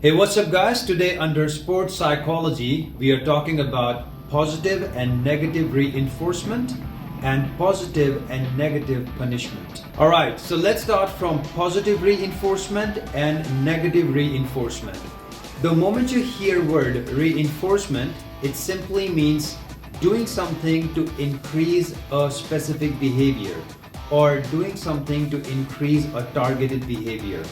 Hey, what's up guys? Today under sports psychology, we are talking about positive and negative reinforcement and positive and negative punishment. Alright, so let's start from positive reinforcement and negative reinforcement. The moment you hear word reinforcement, it simply means doing something to increase a specific behavior or doing something to increase a targeted behavior.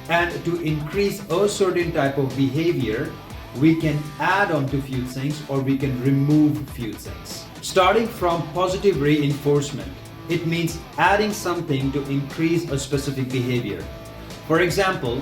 And to increase a certain type of behavior, we can add on to few things or we can remove few things. Starting from positive reinforcement, it means adding something to increase a specific behavior. For example,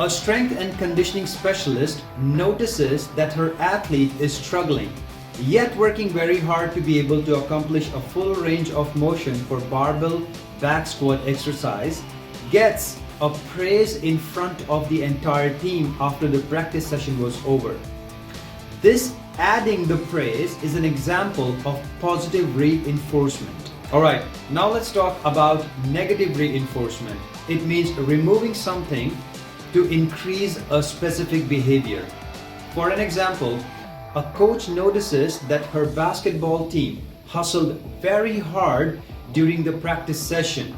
a strength and conditioning specialist notices that her athlete is struggling, yet working very hard to be able to accomplish a full range of motion for barbell back squat exercise, gets a praise in front of the entire team after the practice session was over. This adding the praise is an example of positive reinforcement. Alright, now let's talk about negative reinforcement. It means removing something to increase a specific behavior. For an example, a coach notices that her basketball team hustled very hard during the practice session.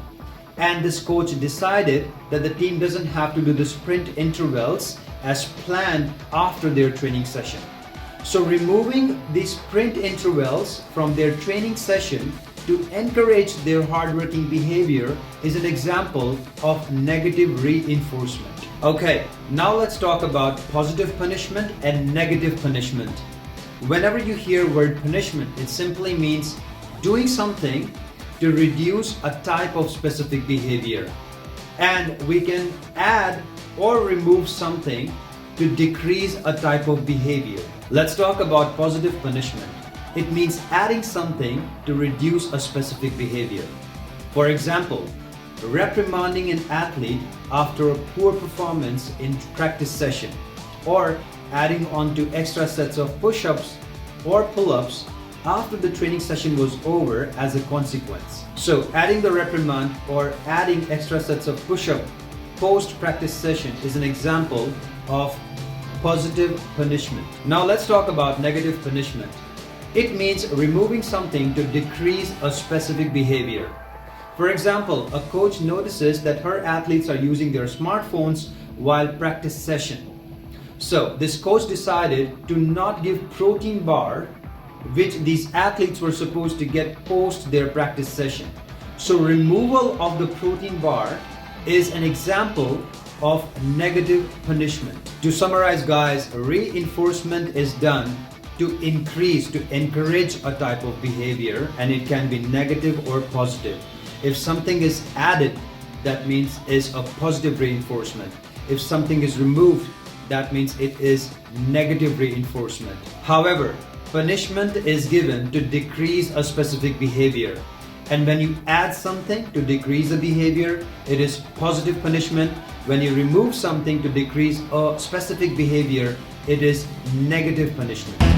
And this coach decided that the team doesn't have to do the sprint intervals as planned after their training session. So removing the sprint intervals from their training session to encourage their hardworking behavior is an example of negative reinforcement. Okay, now let's talk about positive punishment and negative punishment. Whenever you hear word punishment, it simply means doing something to reduce a type of specific behavior, and we can add or remove something to decrease a type of behavior. Let's talk about positive punishment. It means adding something to reduce a specific behavior. For example, reprimanding an athlete after a poor performance in practice session, or adding on to extra sets of push-ups or pull-ups after the training session was over as a consequence. So adding the reprimand or adding extra sets of push-up post-practice session is an example of positive punishment. Now let's talk about negative punishment. It means removing something to decrease a specific behavior. For example, a coach notices that her athletes are using their smartphones while practice session. So this coach decided to not give protein bar which these athletes were supposed to get post their practice session. So removal of the protein bar is an example of negative punishment. To summarize guys, reinforcement is done to increase, to encourage a type of behavior, and it can be negative or positive. If something is added, that means is a positive reinforcement. If something is removed, that means it is negative reinforcement. However, punishment is given to decrease a specific behavior. And when you add something to decrease a behavior, it is positive punishment. When you remove something to decrease a specific behavior, it is negative punishment.